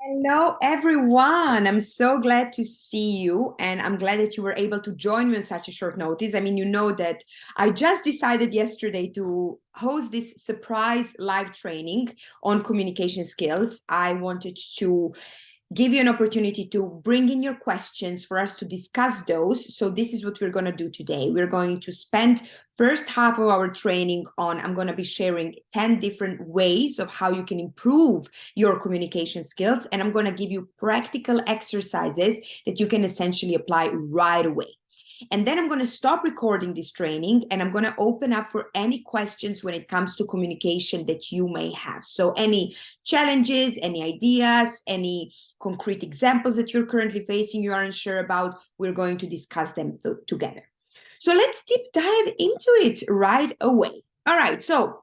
Hello, everyone. I'm so glad to see you, and I'm glad that you were able to join me on such a short notice. I mean, you know that I just decided yesterday to host this surprise live training on communication skills. I wanted to give you an opportunity to bring in your questions for us to discuss those. So this is what we're going to do today. We're going to spend first half of our training on, I'm going to be sharing 10 different ways of how you can improve your communication skills. And I'm going to give you practical exercises that you can essentially apply right away. And then I'm going to stop recording this training and I'm going to open up for any questions when it comes to communication that you may have. So any challenges, any ideas, any concrete examples that you're currently facing, you aren't sure about, we're going to discuss them together. So let's deep dive into it right away. All right, so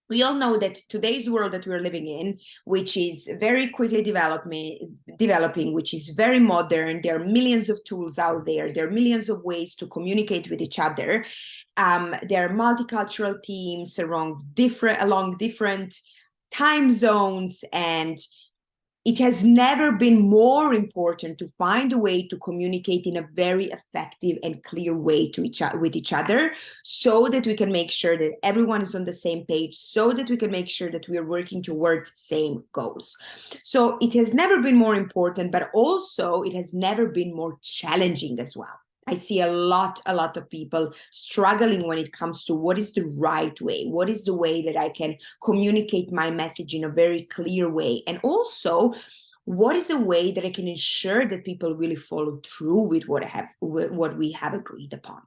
we all know that today's world that we're living in, which is very quickly developing, which is very modern, there are millions of tools out there, there are millions of ways to communicate with each other. There are multicultural teams along different time zones, and it has never been more important to find a way to communicate in a very effective and clear way with each other, so that we can make sure that everyone is on the same page, so that we can make sure that we are working towards the same goals. So it has never been more important, but also it has never been more challenging as well. I see a lot of people struggling when it comes to what is the right way, what is the way that I can communicate my message in a very clear way, and also what is a way that I can ensure that people really follow through with what we have agreed upon.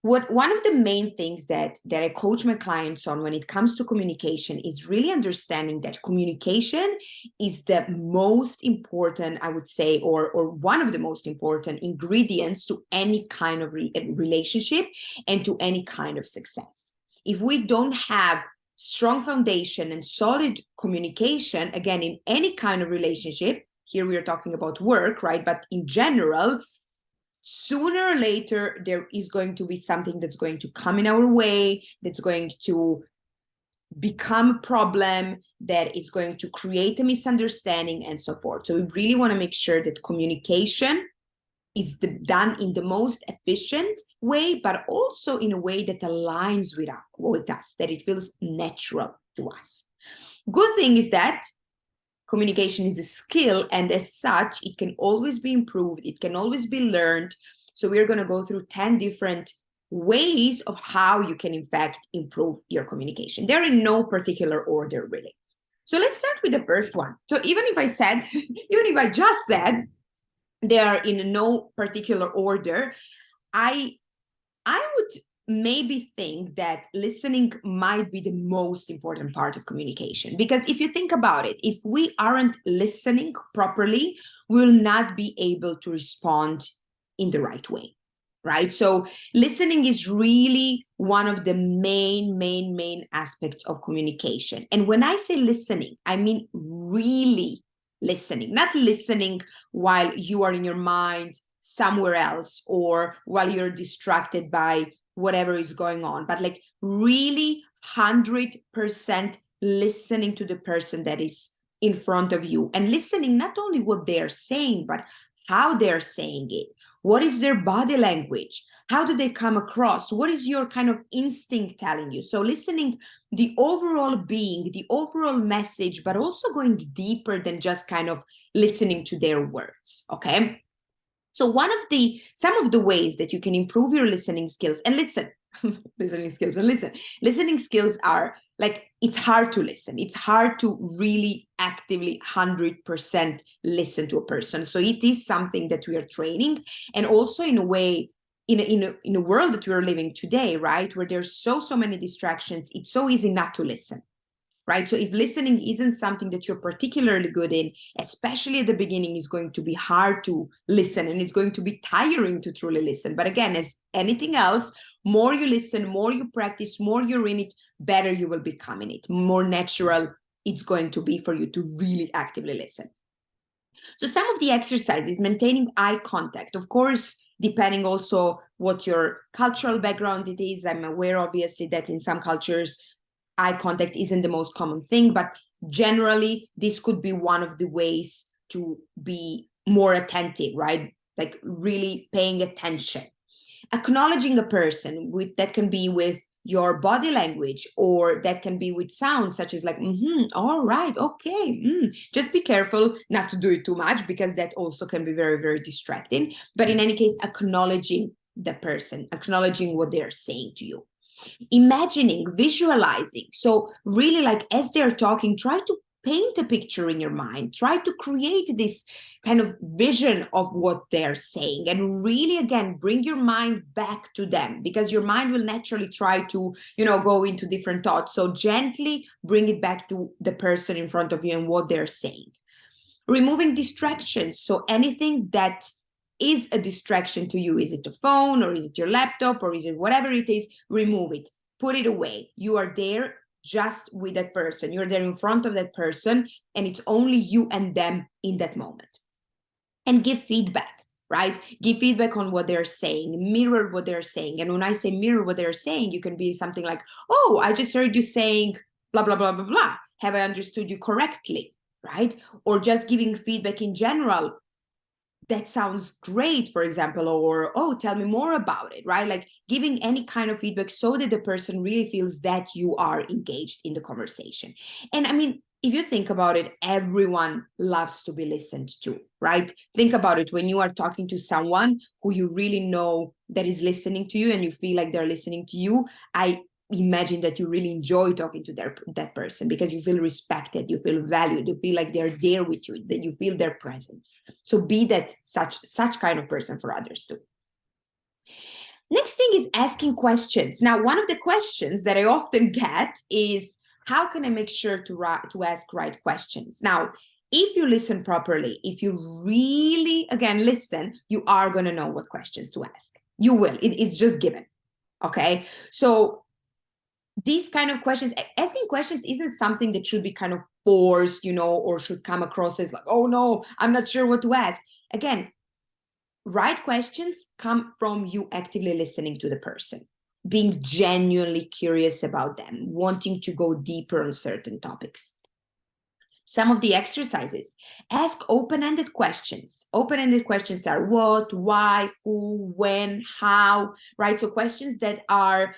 One of the main things that I coach my clients on when it comes to communication is really understanding that communication is the most important, I would say, or one of the most important ingredients to any kind of relationship and to any kind of success. If we don't have strong foundation and solid communication, again, in any kind of relationship, here we are talking about work, right? But in general, sooner or later, there is going to be something that's going to come in our way, that's going to become a problem, that is going to create a misunderstanding and so forth. So we really want to make sure that communication is done in the most efficient way, but also in a way that aligns with us, that it feels natural to us. Good thing is that communication is a skill, and as such, it can always be improved. It can always be learned. So we're going to go through 10 different ways of how you can, in fact, improve your communication. They're in no particular order, really. So let's start with the first one. So even if I just said they are in no particular order, I would maybe think that listening might be the most important part of communication. Because if you think about it, if we aren't listening properly, we will not be able to respond in the right way, right? So listening is really one of the main aspects of communication. And when I say listening, I mean really listening, not listening while you are in your mind somewhere else or while you're distracted by whatever is going on, but like really 100% listening to the person that is in front of you, and listening not only what they're saying, but how they're saying it. What is their body language? How do they come across? What is your kind of instinct telling you? So listening the overall being, the overall message, but also going deeper than just kind of listening to their words, okay? So some of the ways that you can improve your listening skills, and listening skills are like, it's hard to listen. It's hard to really actively 100% listen to a person. So it is something that we are training, and also in a way, in a world that we are living today, right, where there's so many distractions, it's so easy not to listen. Right? So if listening isn't something that you're particularly good in, especially at the beginning, is going to be hard to listen, and it's going to be tiring to truly listen. But again, as anything else, more you listen, more you practice, more you're in it, better you will become in it, more natural it's going to be for you to really actively listen. So some of the exercises: maintaining eye contact. Of course, depending also what your cultural background it is. I'm aware, obviously, that in some cultures, eye contact isn't the most common thing, but generally, this could be one of the ways to be more attentive, right? Like really paying attention. Acknowledging a person with that can be with your body language, or that can be with sounds such as like, all right, okay. Just be careful not to do it too much, because that also can be very, very distracting. But in any case, acknowledging the person, acknowledging what they're saying to you. Imagining, visualizing. So really, like as they're talking, try to paint a picture in your mind, try to create this kind of vision of what they're saying, and really, again, bring your mind back to them, because your mind will naturally try to, go into different thoughts. So gently bring it back to the person in front of you and what they're saying. Removing distractions. So anything that is a distraction to you, is it a phone, or is it your laptop, or is it whatever it is, remove it, put it away. You are there just with that person. You're there in front of that person, and it's only you and them in that moment. And give feedback, right? Give feedback on what they're saying, mirror what they're saying. And when I say mirror what they're saying, you can be something like, oh, I just heard you saying blah, blah, blah, blah, blah. Have I understood you correctly, right? Or just giving feedback in general. That sounds great, for example, or, oh, tell me more about it, right? Like giving any kind of feedback so that the person really feels that you are engaged in the conversation. And I mean, if you think about it, everyone loves to be listened to, right? Think about it. When you are talking to someone who you really know that is listening to you, and you feel like they're listening to you, I imagine that you really enjoy talking to that person, because you feel respected, you feel valued, you feel like they're there with you, that you feel their presence. So be that such kind of person for others too. Next thing is asking questions. Now, one of the questions that I often get is, how can I make sure to ask right questions? Now, if you listen properly, if you really, again, listen, you are going to know what questions to ask. You will. It's just given. Okay. So these kind of questions, asking questions isn't something that should be kind of forced, or should come across as like, oh no, I'm not sure what to ask. Again, right questions come from you actively listening to the person, being genuinely curious about them, wanting to go deeper on certain topics. Some of the exercises: ask open-ended questions. Open-ended questions are what, why, who, when, how, right? So questions that are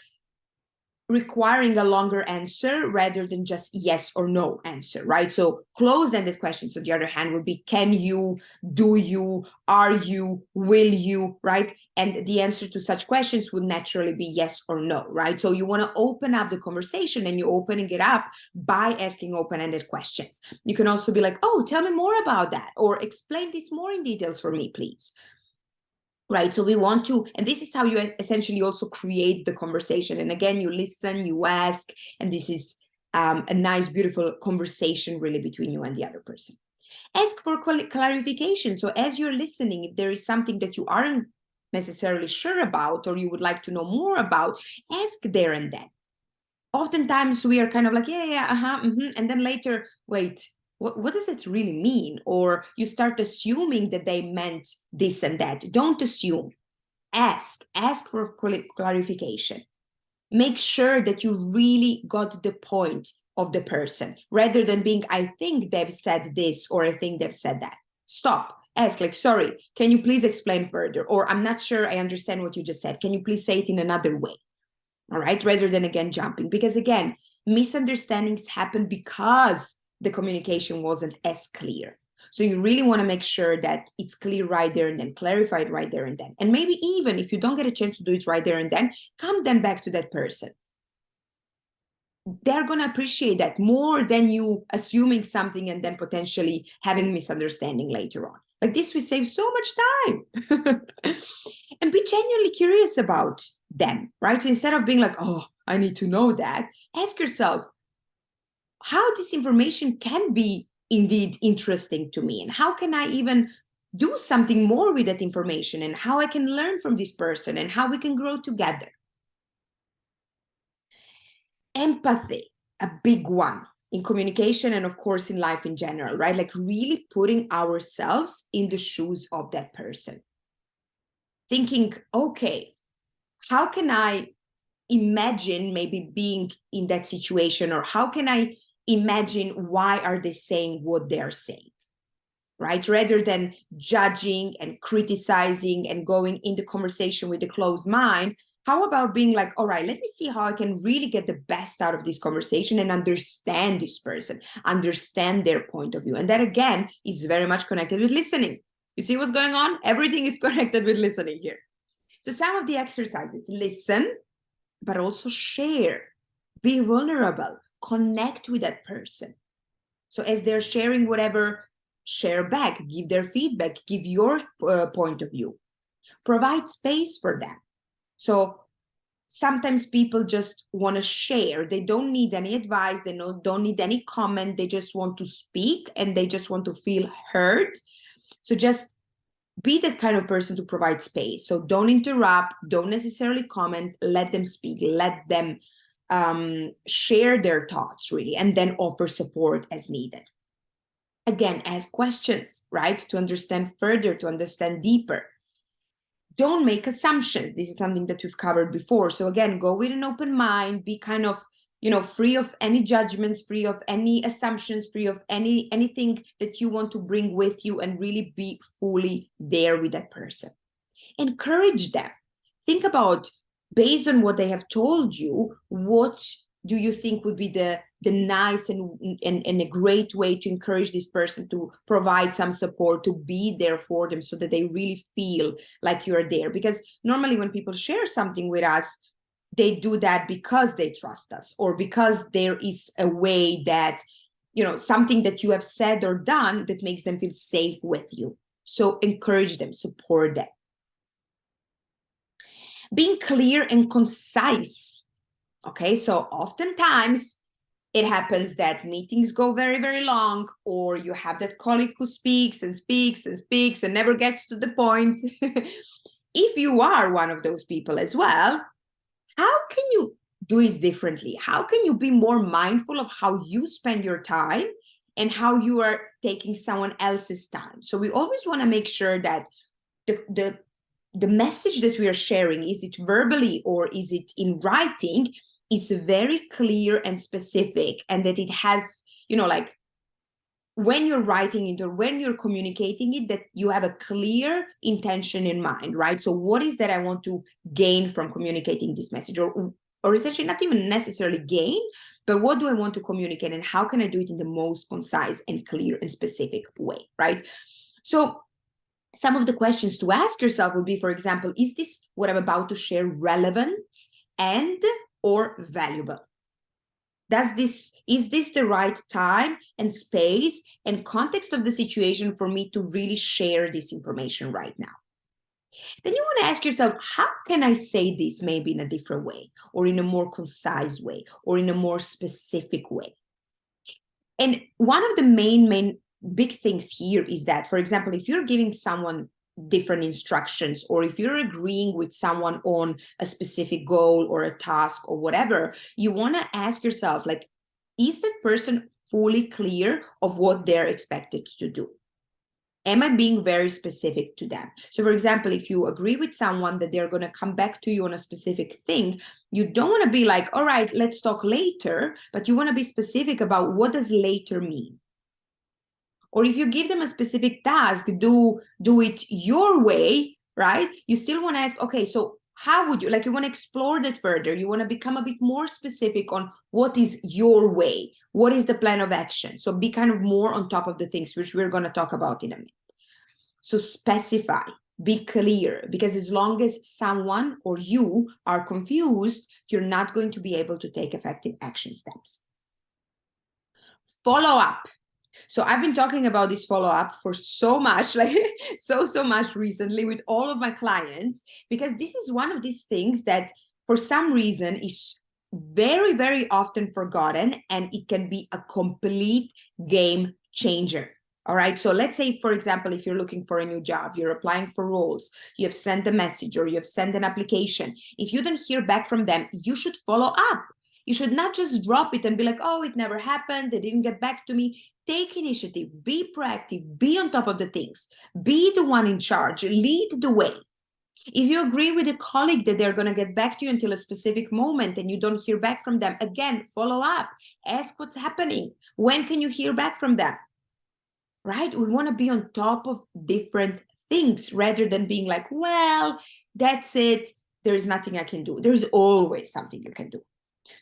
requiring a longer answer rather than just yes or no answer, right? So closed-ended questions, on the other hand, would be can you, do you, are you, will you, right? And the answer to such questions would naturally be yes or no, right? So you want to open up the conversation, and you're opening it up by asking open-ended questions. You can also be like, oh, tell me more about that, or explain this more in details for me, please. Right. So we want to, and this is how you essentially also create the conversation. And again, you listen, you ask, and this is a nice, beautiful conversation really between you and the other person. Ask for clarification. So as you're listening, if there is something that you aren't necessarily sure about, or you would like to know more about, ask there and then. Oftentimes we are kind of like, yeah, and then later, wait, what does it really mean? Or you start assuming that they meant this and that. Don't assume. Ask for clarification. Make sure that you really got the point of the person, rather than being, I think they've said this, or I think they've said that. Stop. Ask, like, sorry, can you please explain further? Or I'm not sure I understand what you just said. Can you please say it in another way? All right, rather than, again, jumping. Because again, misunderstandings happen because the communication wasn't as clear. So you really want to make sure that it's clear right there and then, clarified right there and then. And maybe even if you don't get a chance to do it right there and then, come then back to that person. They're going to appreciate that more than you assuming something and then potentially having misunderstanding later on. Like this will save so much time. And be genuinely curious about them, right? So instead of being like, oh, I need to know that, ask yourself how this information can be indeed interesting to me, and how can I even do something more with that information, and how I can learn from this person, and how we can grow together. Empathy, a big one in communication, and of course in life in general, right? Like really putting ourselves in the shoes of that person. Thinking, okay, how can I imagine maybe being in that situation, or how can I imagine why are they saying what they're saying, right? Rather than judging and criticizing and going in the conversation with a closed mind, how about being like, all right, let me see how I can really get the best out of this conversation and understand this person, understand their point of view. And that, again, is very much connected with listening. You see what's going on? Everything is connected with listening here. So some of the exercises: listen, but also share, be vulnerable, connect with that person. So as they're sharing whatever, share back, give their feedback, give your point of view, provide space for them. So sometimes people just want to share. They don't need any advice. They don't need any comment. They just want to speak and they just want to feel heard. So just be that kind of person to provide space. So don't interrupt, don't necessarily comment, let them speak, let them share their thoughts, really, and then offer support as needed. Again, ask questions, right? To understand further, to understand deeper. Don't make assumptions. This is something that we've covered before. So again, go with an open mind, be kind of, free of any judgments, free of any assumptions, free of anything that you want to bring with you, and really be fully there with that person. Encourage them. Think about, based on what they have told you, what do you think would be the nice and a great way to encourage this person to provide some support, to be there for them, so that they really feel like you're there? Because normally when people share something with us, they do that because they trust us, or because there is a way that, something that you have said or done that makes them feel safe with you. So encourage them, support them. Being clear and concise. Okay, so oftentimes it happens that meetings go very, very long, or you have that colleague who speaks and speaks and speaks and never gets to the point. If you are one of those people as well, how can you do it differently? How can you be more mindful of how you spend your time and how you are taking someone else's time? So we always want to make sure that the message that we are sharing, is it verbally or is it in writing, is very clear and specific, and that it has, like, when you're writing it or when you're communicating it, that you have a clear intention in mind, right? So what is that I want to gain from communicating this message, or essentially not even necessarily gain, but what do I want to communicate, and how can I do it in the most concise and clear and specific way, right? So some of the questions to ask yourself would be, for example, is this what I'm about to share relevant and or valuable? Is this the right time and space and context of the situation for me to really share this information right now? Then you want to ask yourself, how can I say this maybe in a different way, or in a more concise way, or in a more specific way? And one of the main big things here is that, for example, if you're giving someone different instructions, or if you're agreeing with someone on a specific goal or a task or whatever, you want to ask yourself, like, is that person fully clear of what they're expected to do? Am I being very specific to them? So, for example, if you agree with someone that they're going to come back to you on a specific thing, you don't want to be like, all right, let's talk later, but you want to be specific about what does later mean. Or if you give them a specific task, do it your way, right? You still want to ask, okay, so how would you, like, you want to explore that further. You want to become a bit more specific on what is your way. What is the plan of action? So be kind of more on top of the things, which we're going to talk about in a minute. So specify, be clear, because as long as someone or you are confused, you're not going to be able to take effective action steps. Follow up. So I've been talking about this follow-up for so much, like so much recently with all of my clients, because this is one of these things that for some reason is very, very often forgotten, and it can be a complete game changer. All right. So let's say, for example, if you're looking for a new job, you're applying for roles, you have sent a message or you have sent an application. If you don't hear back from them, you should follow up. You should not just drop it and be like, oh, it never happened, they didn't get back to me. Take initiative, be proactive, be on top of the things, be the one in charge, lead the way. If you agree with a colleague that they're going to get back to you until a specific moment and you don't hear back from them, again, follow up, ask what's happening. When can you hear back from them? Right? We want to be on top of different things rather than being like, well, that's it. There is nothing I can do. There's always something you can do.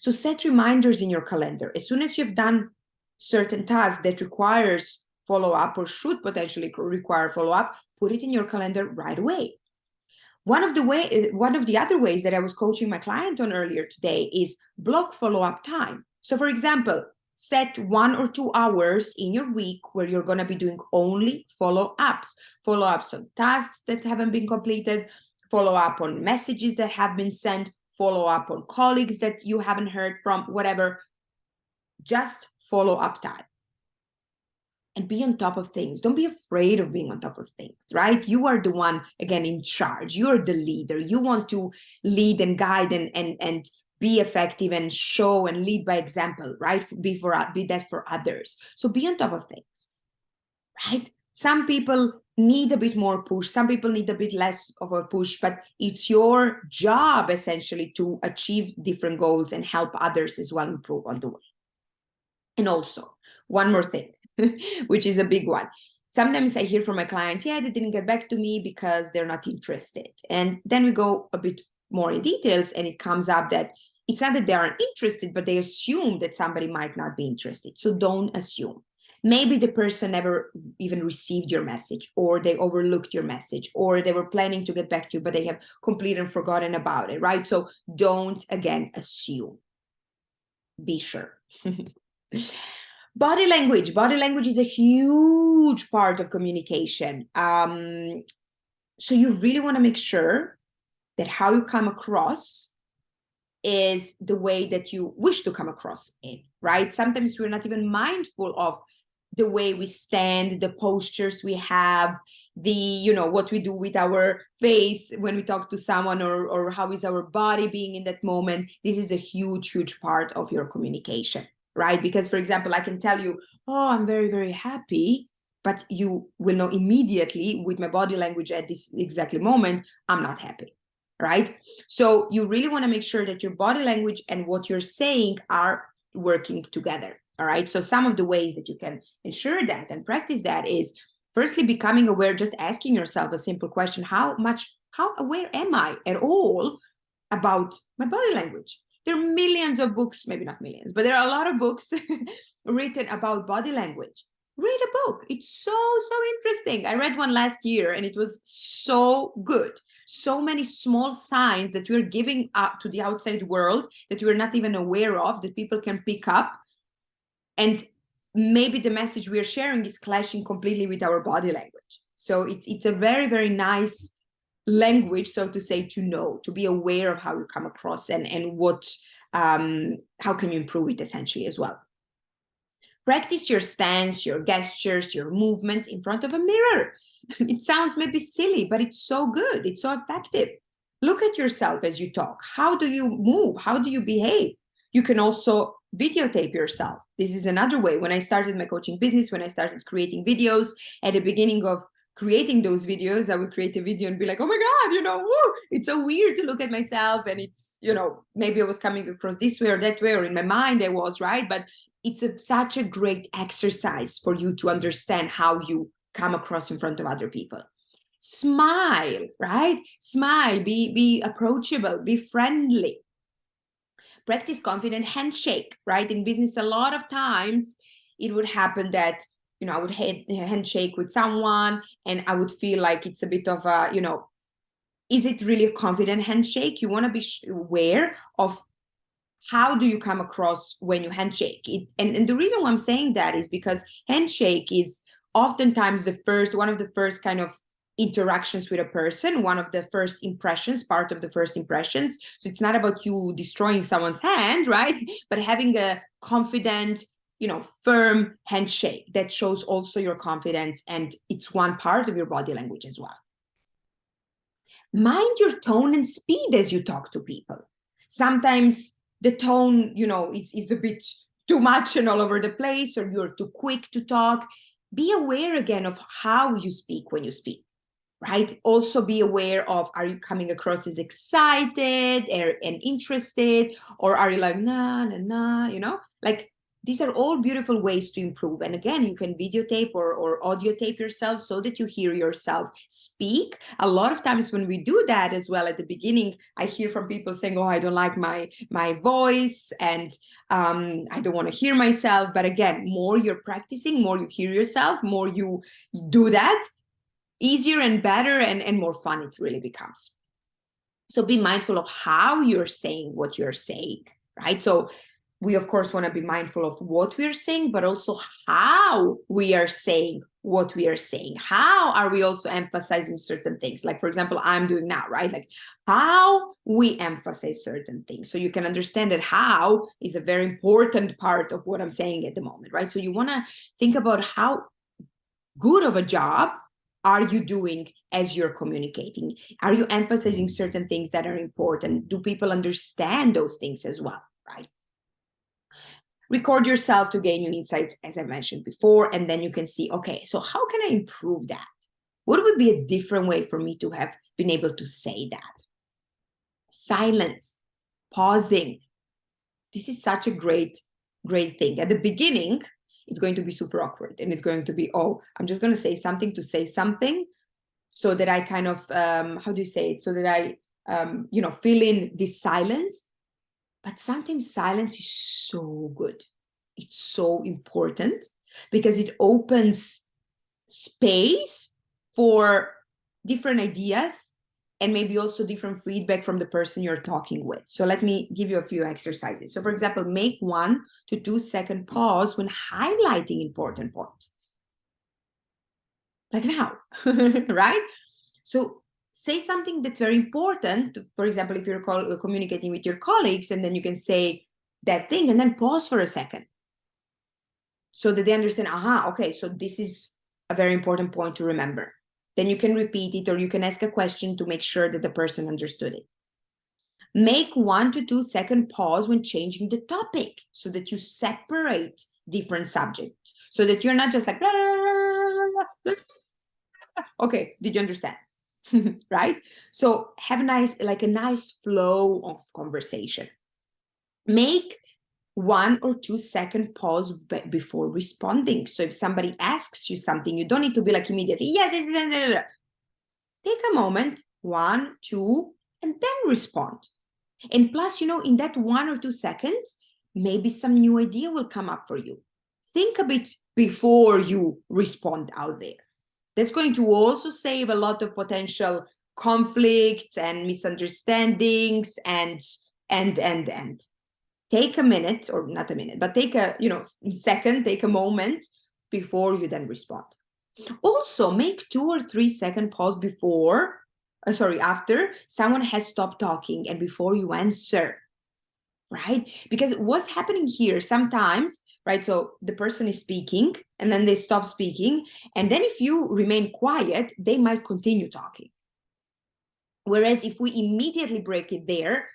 So set reminders in your calendar. As soon as you've done certain tasks that requires follow-up or should potentially require follow-up, put it in your calendar right away. One of the other ways that I was coaching my client on earlier today is block follow-up time. So for example, set 1 or 2 hours in your week where you're going to be doing only follow-ups on tasks that haven't been completed, follow-up on messages that have been sent, follow-up on colleagues that you haven't heard from, whatever. Just follow-up time. And be on top of things. Don't be afraid of being on top of things, right? You are the one, again, in charge. You're the leader. You want to lead and guide and be effective and show and lead by example, right? Be that for others. So be on top of things, right? Some people need a bit more push. Some people need a bit less of a push, but it's your job essentially to achieve different goals and help others as well improve on the way. And also, one more thing, which is a big one. Sometimes I hear from my clients, yeah, they didn't get back to me because they're not interested. And then we go a bit more in details and it comes up that it's not that they aren't interested, but they assume that somebody might not be interested. So don't assume. Maybe the person never even received your message, or they overlooked your message, or they were planning to get back to you, but they have completely forgotten about it, right? So don't, again, assume. Be sure. Body language. Body language is a huge part of communication. So you really want to make sure that how you come across is the way that you wish to come across in, right? Sometimes we're not even mindful of the way we stand, the postures we have, what we do with our face when we talk to someone, or how is our body being in that moment. This is a huge part of your communication, right? Because, for example, I can tell you, oh, I'm very, very happy, but you will know immediately with my body language at this exactly moment, I'm not happy, right? So you really want to make sure that your body language and what you're saying are working together. All right. So some of the ways that you can ensure that and practice that is, firstly, becoming aware, just asking yourself a simple question: how aware am I at all about my body language? There are millions of books, maybe not millions, but there are a lot of books written about body language. Read a book. It's so interesting. I read one last year and it was so good. So many small signs that we're giving up to the outside world that we're not even aware of, that people can pick up. And maybe the message we are sharing is clashing completely with our body language. So it's a very, very nice language, so to say, to know, to be aware of how you come across and what, how can you improve it essentially as well. Practice your stance, your gestures, your movements in front of a mirror. It sounds maybe silly, but it's so good. It's so effective. Look at yourself as you talk. How do you move? How do you behave? You can also videotape yourself. This is another way. When I started my coaching business, when I started creating videos, at the beginning of creating those videos, I would create a video and be like, oh my God, woo, it's so weird to look at myself. And it's, maybe I was coming across this way or that way, or in my mind I was, right? But it's such a great exercise for you to understand how you come across in front of other people. Smile, right? Smile, be approachable, be friendly. Practice confident handshake, right? In business, a lot of times it would happen that, I would handshake with someone and I would feel like it's a bit of a, is it really a confident handshake? You want to be aware of how do you come across when you handshake. And the reason why I'm saying that is because handshake is oftentimes one of the first kind of interactions with a person, one of the first impressions, part of the first impressions. So it's not about you destroying someone's hand, right? But having a confident, firm handshake that shows also your confidence, and it's one part of your body language as well. Mind your tone and speed as you talk to people. Sometimes the tone, is a bit too much and all over the place, or you're too quick to talk. Be aware again of how you speak when you speak. right? Also be aware of, are you coming across as excited and interested, or are you like, nah, nah, nah, you know? Like, these are all beautiful ways to improve. And again, you can videotape or audio tape yourself so that you hear yourself speak. A lot of times when we do that as well at the beginning, I hear from people saying, oh, I don't like my voice, and I don't want to hear myself. But again, more you're practicing, more you hear yourself, more you do that, easier and better and more fun it really becomes. So be mindful of how you're saying what you're saying, right? So we, of course, want to be mindful of what we're saying, but also how we are saying what we are saying. How are we also emphasizing certain things? Like, for example, I'm doing now, right? Like how we emphasize certain things. So you can understand that how is a very important part of what I'm saying at the moment, right? So you want to think about how good of a job are you doing as you're communicating? Are you emphasizing certain things that are important? Do people understand those things as well, right? Record yourself to gain new insights, as I mentioned before, and then you can see, okay, so how can I improve that? What would be a different way for me to have been able to say that? Silence, pausing. This is such a great thing. At the beginning, it's going to be super awkward, and it's going to be, oh, I'm just going to say something to say something, so that I kind of, how do you say it? So that I, fill in this silence. But sometimes silence is so good. It's so important because it opens space for different ideas and maybe also different feedback from the person you're talking with. So let me give you a few exercises. So for example, make 1 to 2 second pause when highlighting important points. Like now, right? So say something that's very important. For example, if you're communicating with your colleagues, and then you can say that thing and then pause for a second so that they understand, aha, okay, so this is a very important point to remember. Then you can repeat it, or you can ask a question to make sure that the person understood it. Make 1 to 2 second pause when changing the topic so that you separate different subjects, so that you're not just like, okay, did you understand? Right? So have a nice flow of conversation. Make 1 or 2 second pause before responding. So if somebody asks you something, you don't need to be like immediately, yes, take a moment, 1, 2, and then respond. And plus, in that 1 or 2 seconds, maybe some new idea will come up for you. Think a bit before you respond out there. That's going to also save a lot of potential conflicts and misunderstandings and. Take a minute, or not a minute, but take a second, take a moment before you then respond. Also, make 2 or 3 second pause after someone has stopped talking and before you answer, right? Because what's happening here sometimes, right? So the person is speaking and then they stop speaking. And then if you remain quiet, they might continue talking. Whereas if we immediately break it there,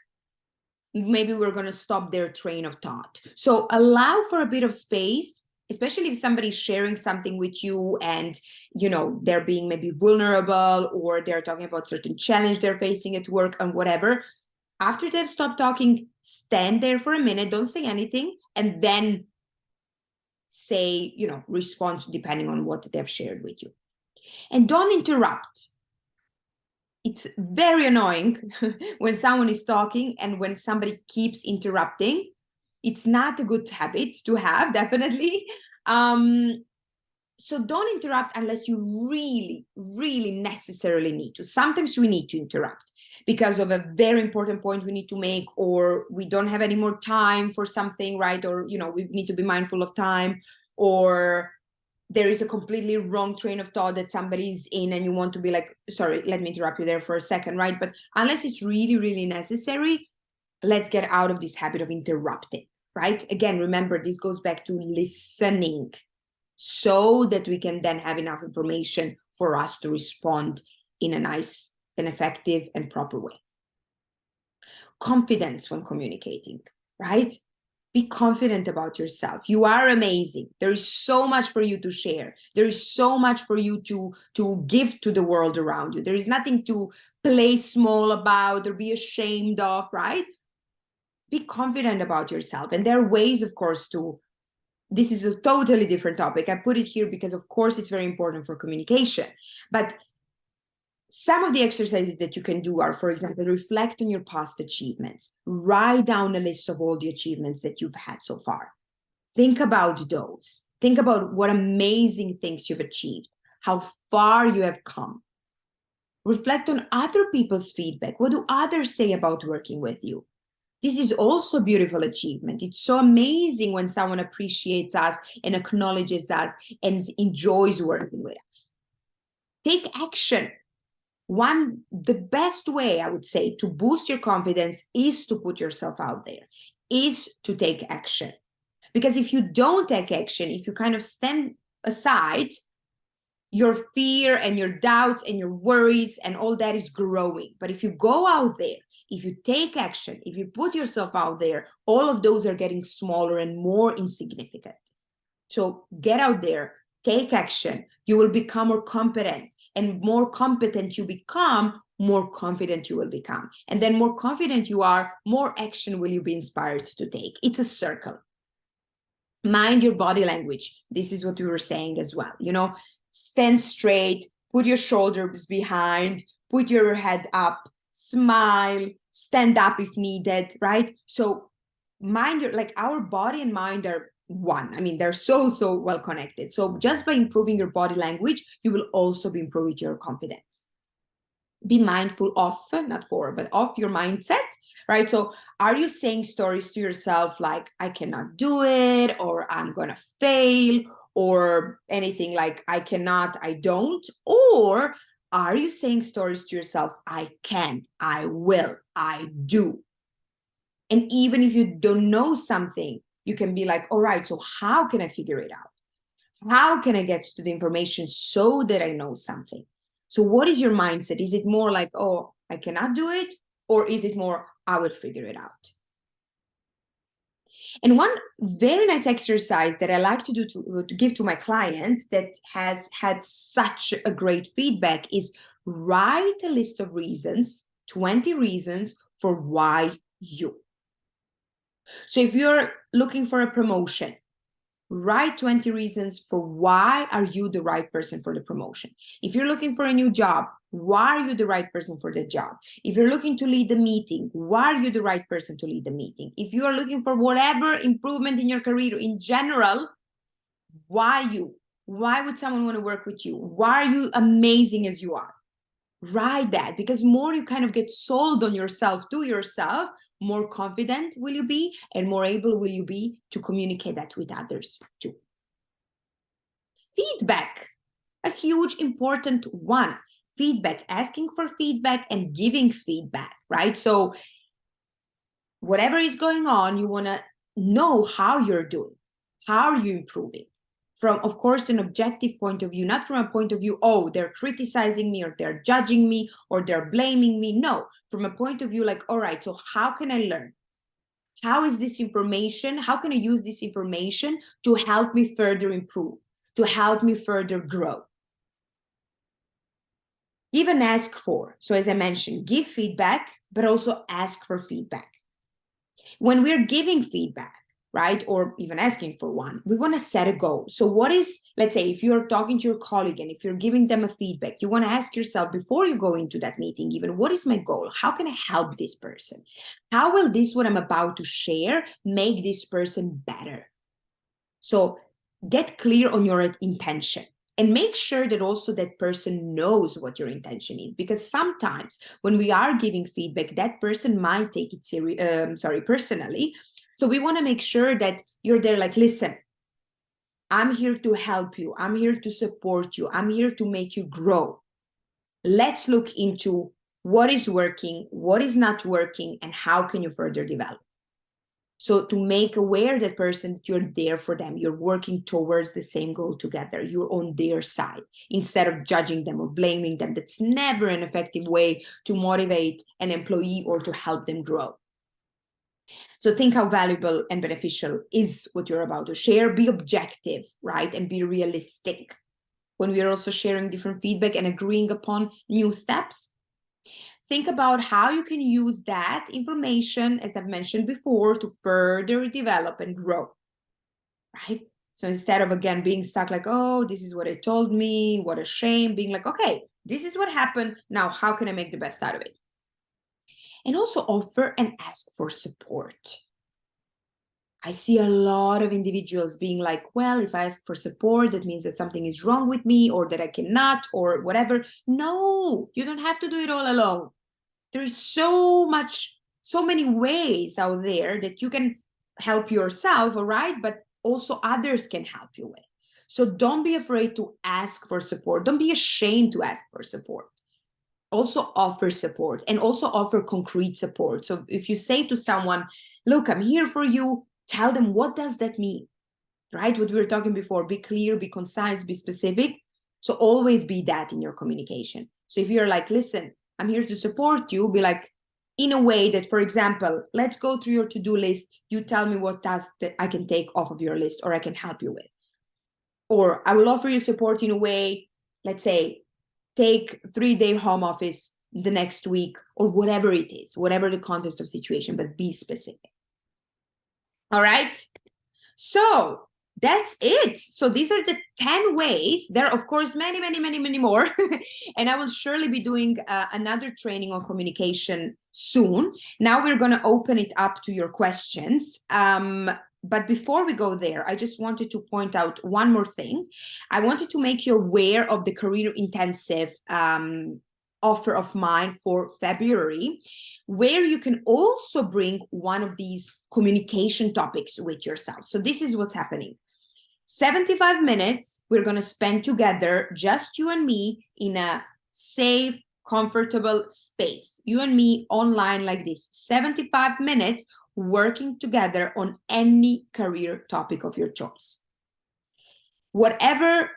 maybe we're going to stop their train of thought. So allow for a bit of space, especially if somebody's sharing something with you and, they're being maybe vulnerable, or they're talking about certain challenge they're facing at work and whatever. After they've stopped talking, stand there for a minute, don't say anything, and then say, respond depending on what they've shared with you. And don't interrupt. It's very annoying when someone is talking and when somebody keeps interrupting. It's not a good habit to have, definitely. So don't interrupt unless you really, really necessarily need to. Sometimes we need to interrupt because of a very important point we need to make, or we don't have any more time for something, right? Or, we need to be mindful of time, or there is a completely wrong train of thought that somebody's in and you want to be like, sorry, let me interrupt you there for a second, right? But unless it's really, really necessary, let's get out of this habit of interrupting, right? Again, remember, this goes back to listening so that we can then have enough information for us to respond in a nice and effective and proper way. Confidence when communicating, right? Be confident about yourself. You are amazing. There is so much for you to share. There is so much for you to give to the world around you. There is nothing to play small about or be ashamed of, right? Be confident about yourself. And there are ways, of course, this is a totally different topic. I put it here because, of course, it's very important for communication. But some of the exercises that you can do are, for example, reflect on your past achievements. Write down a list of all the achievements that you've had so far. Think about those. Think about what amazing things you've achieved, how far you have come. Reflect on other people's feedback. What do others say about working with you? This is also a beautiful achievement. It's so amazing when someone appreciates us and acknowledges us and enjoys working with us. Take action. The best way, I would say, to boost your confidence is to put yourself out there, is to take action. Because if you don't take action, if you kind of stand aside, your fear and your doubts and your worries and all that is growing. But if you go out there, if you take action, if you put yourself out there, all of those are getting smaller and more insignificant. So get out there, take action. You will become more competent. And more competent you become, more confident you will become. And then more confident you are, more action will you be inspired to take. It's a circle. Mind your body language. This is what we were saying as well. Stand straight, put your shoulders behind, put your head up, smile, stand up if needed, right? So our body and mind are one. I mean, they're so well connected. So just by improving your body language, you will also be improving your confidence. Be mindful of, not for, but of your mindset, right? So are you saying stories to yourself like, I cannot do it, or I'm going to fail, or anything like I cannot, I don't? Or are you saying stories to yourself, I can, I will, I do? And even if you don't know something, you can be like, all right, so how can I figure it out? How can I get to the information so that I know something? So what is your mindset? Is it more like, oh, I cannot do it? Or is it more, I will figure it out? And one very nice exercise that I like to do to give to my clients that has had such a great feedback is write a list of reasons, 20 reasons for why you. So if you're looking for a promotion, write 20 reasons for why are you the right person for the promotion. If you're looking for a new job, why are you the right person for the job? If you're looking to lead the meeting, why are you the right person to lead the meeting? If you are looking for whatever improvement in your career in general, why you? Why would someone want to work with you? Why are you amazing as you are? Write that, because more you kind of get sold on yourself to yourself, more confident will you be and more able will you be to communicate that with others too. Feedback, a huge important one. Feedback, asking for feedback and giving feedback, right? So whatever is going on, you want to know how you're doing, how are you improving? From, of course, an objective point of view, not from a point of view, oh, they're criticizing me or they're judging me or they're blaming me. No, from a point of view like, all right, so how can I learn? How is this information? How can I use this information to help me further improve, to help me further grow? Give and ask for. So as I mentioned, give feedback, but also ask for feedback. When we're giving feedback, right, or even asking for one, we want to set a goal. So what is, let's say, if you're talking to your colleague and if you're giving them a feedback, you want to ask yourself before you go into that meeting, even, what is my goal? How can I help this person? How will this, what I'm about to share, make this person better? So get clear on your intention. And make sure that also that person knows what your intention is, because sometimes when we are giving feedback, that person might take it personally. So we want to make sure that you're there like, listen, I'm here to help you. I'm here to support you. I'm here to make you grow. Let's look into what is working, what is not working, and how can you further develop. So to make aware that person, you're there for them. You're working towards the same goal together. You're on their side instead of judging them or blaming them. That's never an effective way to motivate an employee or to help them grow. So think how valuable and beneficial is what you're about to share. Be objective, right? And be realistic when we are also sharing different feedback and agreeing upon new steps. Think about how you can use that information, as I've mentioned before, to further develop and grow, right? So instead of, again, being stuck like, oh, this is what it told me, what a shame, being like, okay, this is what happened. Now, how can I make the best out of it? And also offer and ask for support. I see a lot of individuals being like, well, if I ask for support, that means that something is wrong with me or that I cannot or whatever. No, you don't have to do it all alone. There's so many ways out there that you can help yourself, all right? But also others can help you with. So don't be afraid to ask for support. Don't be ashamed to ask for support. Also offer support and also offer concrete support. So if you say to someone, look, I'm here for you, tell them, what does that mean? Right? What we were talking before, be clear, be concise, be specific. So always be that in your communication. So if you're like, listen, I'm here to support you, be like, in a way that, for example, let's go through your to-do list. You tell me what tasks that I can take off of your list or I can help you with. Or I will offer you support in a way, let's say, take 3-day home office the next week or whatever it is, whatever the context of situation, but be specific. All right. So that's it. So these are the 10 ways. There are, of course, many, many, many, many more. And I will surely be doing another training on communication soon. Now we're going to open it up to your questions. But before we go there, I just wanted to point out one more thing. I wanted to make you aware of the Career Intensive offer of mine for February, where you can also bring one of these communication topics with yourself. So this is what's happening. 75 minutes we're going to spend together, just you and me, in a safe, comfortable space. You and me online like this. 75 minutes working together on any career topic of your choice. Whatever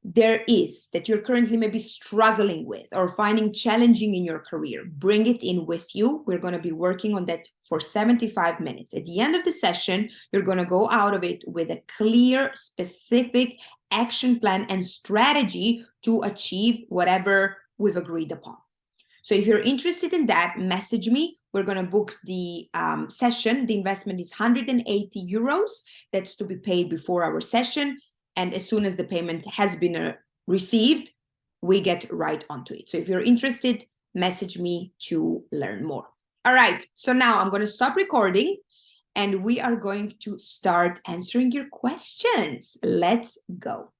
there is that you're currently maybe struggling with or finding challenging in your career, bring it in with you. We're going to be working on that for 75 minutes. At the end of the session, you're going to go out of it with a clear, specific action plan and strategy to achieve whatever we've agreed upon. So if you're interested in that, message me. We're going to book the session. The investment is 180 euros. That's to be paid before our session. And as soon as the payment has been received, we get right onto it. So if you're interested, message me to learn more. All right. So now I'm going to stop recording and we are going to start answering your questions. Let's go.